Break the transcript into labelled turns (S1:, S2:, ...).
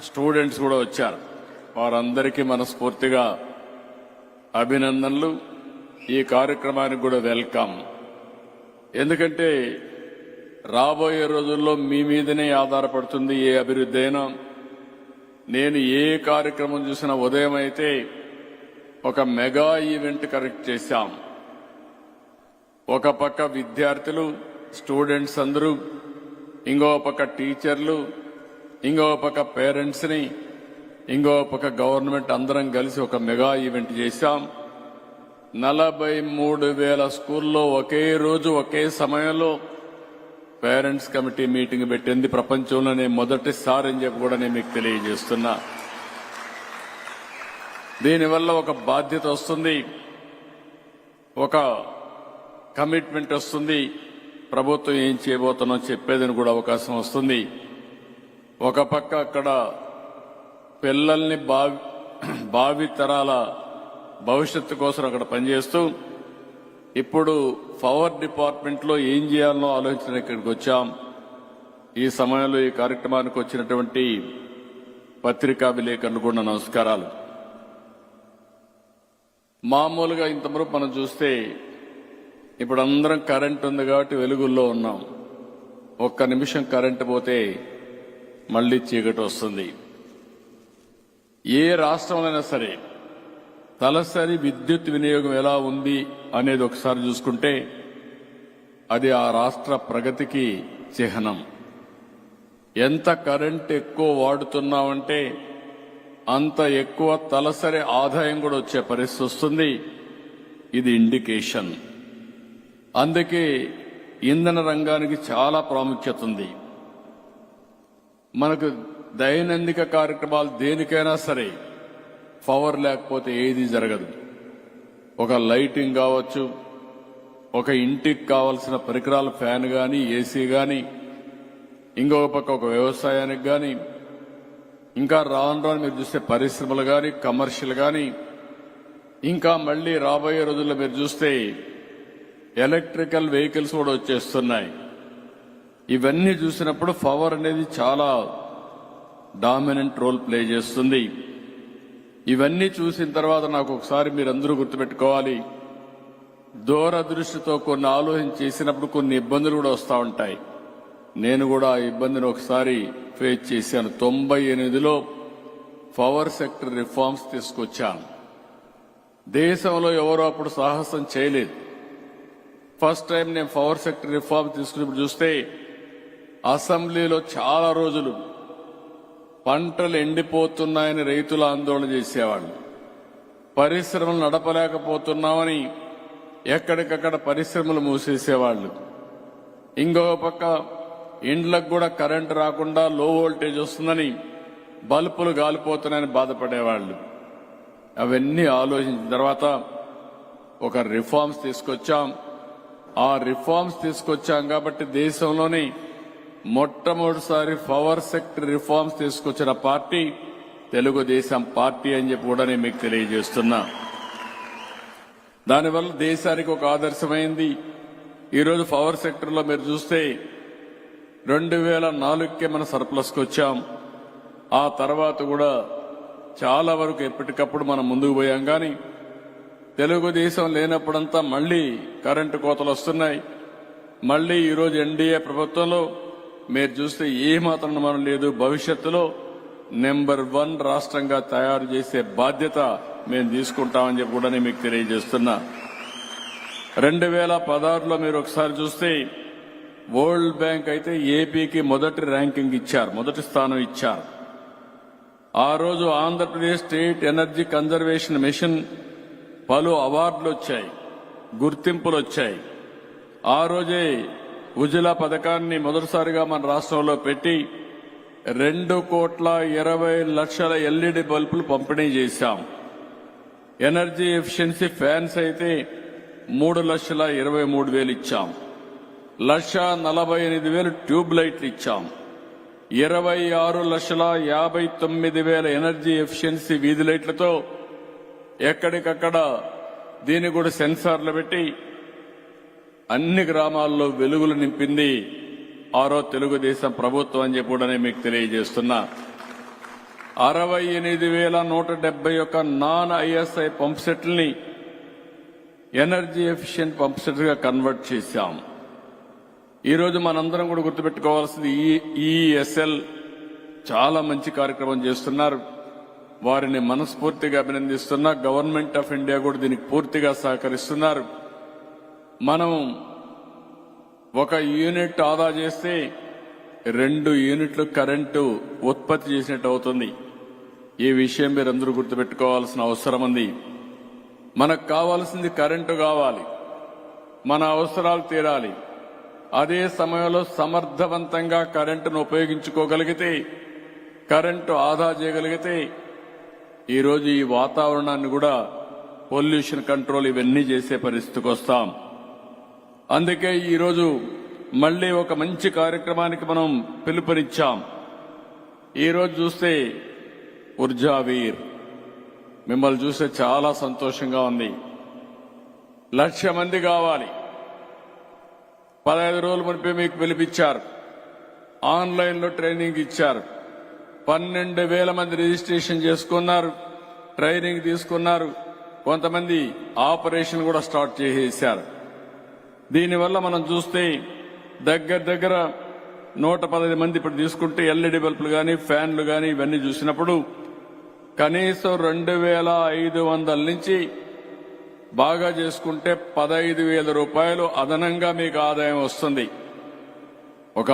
S1: Students కూడా వచ్చారు. వారందరికీ మనస్ఫూర్తిగా అభినందనలు. ఈ కార్యక్రమానికి కూడా వెల్కమ్. ఎందుకంటే రాబోయే రోజుల్లో మీ మీదనే ఆధారపడుతుంది ఏ అభివృద్ధి అయినా. నేను ఏ కార్యక్రమం చూసినా ఉదయం అయితే ఒక మెగా ఈవెంట్ కరెక్ట్ చేశాం. ఒక పక్క విద్యార్థులు స్టూడెంట్స్ అందరూ, ఇంకో పక్క టీచర్లు, ఇంకో పక్క పేరెంట్స్ ని, ఇంకో పక్క గవర్నమెంట్ అందరం కలిసి ఒక మెగా ఈవెంట్ చేశాం. 43,000 స్కూల్లో ఒకే రోజు ఒకే సమయంలో పేరెంట్స్ కమిటీ మీటింగ్ పెట్టింది ప్రపంచంలోనే మొదటిసారి అని చెప్పి కూడా నేను మీకు తెలియజేస్తున్నా. దీనివల్ల ఒక బాధ్యత వస్తుంది, ఒక కమిట్మెంట్ వస్తుంది. ప్రభుత్వం ఏం చేయబోతున్నా చెప్పేదని కూడా అవకాశం వస్తుంది. ఒక పక్క అక్కడ పిల్లల్ని భావి తరాల భవిష్యత్తు కోసం అక్కడ పనిచేస్తూ ఇప్పుడు పవర్ డిపార్ట్మెంట్ లో ఏం చేయాలనో ఆలోచించడానికి ఇక్కడికి వచ్చాం. ఈ సమయంలో ఈ కార్యక్రమానికి వచ్చినటువంటి పత్రికా విలేకరులు కూడా నమస్కారాలు. మామూలుగా ఇంతవరకు మనం చూస్తే ఇప్పుడు అందరం కరెంట్ ఉంది కాబట్టి వెలుగుల్లో ఉన్నాం. ఒక్క నిమిషం కరెంట్ పోతే మళ్లీ చీకటి వస్తుంది. ఏ రాష్ట్రంలోనైనా సరే తలసరి విద్యుత్ వినియోగం ఎలా ఉంది అనేది ఒకసారి చూసుకుంటే అది ఆ రాష్ట్ర ప్రగతికి చిహ్నం. ఎంత కరెంట్ ఎక్కువ వాడుతున్నామంటే అంత ఎక్కువ తలసరి ఆదాయం కూడా వచ్చే పరిస్థితి వస్తుంది. ఇది ఇండికేషన్. అందుకే ఇంధన రంగానికి చాలా ప్రాముఖ్యత ఉంది. మనకు దైనందిక కార్యక్రమాలు దేనికైనా సరే పవర్ లేకపోతే ఏది జరగదు. ఒక లైటింగ్ కావచ్చు, ఒక ఇంటికి కావలసిన పరికరాలు ఫ్యాన్ గాని, ఏసీ గాని, ఇంకొక పక్క ఒక వ్యవసాయానికి గాని, ఇంకా రాను రాను మీరు చూస్తే పరిశ్రమలు గాని, కమర్షియల్ గాని, ఇంకా మళ్లీ రాబోయే రోజుల్లో మీరు చూస్తే ఎలక్ట్రికల్ వెహికల్స్ కూడా వచ్చేస్తున్నాయి. ఇవన్నీ చూసినప్పుడు పవర్ అనేది చాలా డామినెంట్ రోల్ ప్లే చేస్తుంది. ఇవన్నీ చూసిన తర్వాత నాకు ఒకసారి మీరందరూ గుర్తుపెట్టుకోవాలి, దూరదృష్టితో కొన్ని ఆలోచన చేసినప్పుడు కొన్ని ఇబ్బందులు కూడా వస్తూ ఉంటాయి. నేను కూడా ఆ ఇబ్బందిని ఒకసారి ఫేస్ చేశాను. 98లో పవర్ సెక్టర్ రిఫార్మ్స్ తీసుకొచ్చాను. దేశంలో ఎవరో అప్పుడు సాహసం చేయలేదు. ఫస్ట్ టైం నేను పవర్ సెక్టర్ రిఫార్మ్ తీసుకున్నప్పుడు చూస్తే అసెంబ్లీలో చాలా రోజులు పంటలు ఎండిపోతున్నాయని రైతులు ఆందోళన చేసేవాళ్ళు. పరిశ్రమలు నడపలేకపోతున్నామని ఎక్కడికక్కడ పరిశ్రమలు మూసేసేవాళ్లు. ఇంకో పక్క ఇండ్లకు కూడా కరెంటు రాకుండా లో వోల్టేజ్ వస్తుందని బల్బులు గాలిపోతున్నాయని బాధపడేవాళ్లు. అవన్నీ ఆలోచించిన తర్వాత ఒక రిఫార్మ్స్ తీసుకొచ్చాం. ఆ రిఫార్మ్స్ తీసుకొచ్చాం కాబట్టి దేశంలోని మొట్టమొదటిసారి పవర్ సెక్టర్ రిఫార్మ్స్ తీసుకొచ్చిన పార్టీ తెలుగుదేశం పార్టీ అని చెప్పి కూడా నేను మీకు తెలియజేస్తున్నా. దానివల్ల దేశానికి ఒక ఆదర్శమైంది. ఈరోజు పవర్ సెక్టర్లో మీరు చూస్తే 2004కే మన సర్ప్లస్కి వచ్చాం. ఆ తర్వాత కూడా చాలా వరకు ఎప్పటికప్పుడు మనం ముందుకు పోయాం. కానీ తెలుగుదేశం లేనప్పుడంతా మళ్లీ కరెంటు కోతలు వస్తున్నాయి. మళ్లీ ఈరోజు ఎన్డీఏ ప్రభుత్వంలో మీరు చూస్తే ఏమాత్రం మనం లేదు. భవిష్యత్తులో నెంబర్ 1 రాష్ట్రంగా తయారు చేసే బాధ్యత మేము తీసుకుంటామని చెప్పి కూడా నేను మీకు తెలియజేస్తున్నా. 2016లో మీరు ఒకసారి చూస్తే వరల్డ్ బ్యాంక్ అయితే ఏపీకి మొదటి ర్యాంకింగ్ ఇచ్చారు, మొదటి స్థానం ఇచ్చారు. ఆ రోజు Andhra Pradesh state energy conservation mission పలు అవార్డులు వచ్చాయి, గుర్తింపులు వచ్చాయి. ఆ రోజే ఉజ్వల పథకాన్ని మొదటిసారిగా మన రాష్ట్రంలో పెట్టి 2,20,00,000 ఎల్ఈడి బల్బులు పంపిణీ చేశాం. ఎనర్జీ ఎఫిషియన్సీ ఫ్యాన్స్ అయితే 3,23,000 ఇచ్చాం. 1,48,000 ట్యూబ్ లైట్లు ఇచ్చాం. 26,59,000 ఎనర్జీ ఎఫిషియన్సీ వీధి లైట్లతో ఎక్కడికక్కడ దీన్ని కూడా సెన్సార్లు పెట్టి అన్ని గ్రామాల్లో వెలుగులు నింపింది ఆరో తెలుగుదేశం ప్రభుత్వం అని చెప్పి కూడా మీకు తెలియజేస్తున్నా. 68,171 నాన్ ఐఎస్ఐ పంప్ సెట్లని ఎనర్జీ ఎఫిషియెంట్ పంప్ సెట్ గా కన్వర్ట్ చేశాం. ఈరోజు మనందరం కూడా గుర్తుపెట్టుకోవాల్సింది ఈఎస్ఎల్ చాలా మంచి కార్యక్రమం చేస్తున్నారు. వారిని మనస్ఫూర్తిగా అభినందిస్తున్నా. గవర్నమెంట్ ఆఫ్ ఇండియా కూడా దీనికి పూర్తిగా సహకరిస్తున్నారు. మనం ఒక యూనిట్ ఆదా చేస్తే 2 యూనిట్లు కరెంటు ఉత్పత్తి చేసినట్టు అవుతుంది. ఈ విషయం మీరందరూ గుర్తుపెట్టుకోవాల్సిన అవసరం ఉంది. మనకు కావాల్సింది కరెంటు కావాలి, మన అవసరాలు తీరాలి. అదే సమయంలో సమర్థవంతంగా కరెంటును ఉపయోగించుకోగలిగితే, కరెంటు ఆదా చేయగలిగితే ఈరోజు ఈ వాతావరణాన్ని కూడా పొల్యూషన్ కంట్రోల్ ఇవన్నీ చేసే పరిస్థితికి వస్తాం. అందుకే ఈరోజు మళ్లీ ఒక మంచి కార్యక్రమానికి మనం పిలుపునిచ్చాం. ఈరోజు చూస్తే ఊర్జావీర్ మిమ్మల్ని చూస్తే చాలా సంతోషంగా ఉంది. 1,00,000 మంది కావాలి. 15 రోజుల మునిపే మీకు పిలిపించారు. ఆన్లైన్లో ట్రైనింగ్ ఇచ్చారు. 12,000 మంది రిజిస్ట్రేషన్ చేసుకున్నారు, ట్రైనింగ్ తీసుకున్నారు. కొంతమంది ఆపరేషన్ కూడా స్టార్ట్ చేసేశారు. దీనివల్ల మనం చూస్తే దగ్గర 115 మంది ఇప్పుడు తీసుకుంటే ఎల్ఈడి బల్బులు కానీ ఫ్యాన్లు కానీ ఇవన్నీ చూసినప్పుడు కనీసం 2,500 నుంచి బాగా చేసుకుంటే 15,000 రూపాయలు అదనంగా మీకు ఆదాయం వస్తుంది. ఒక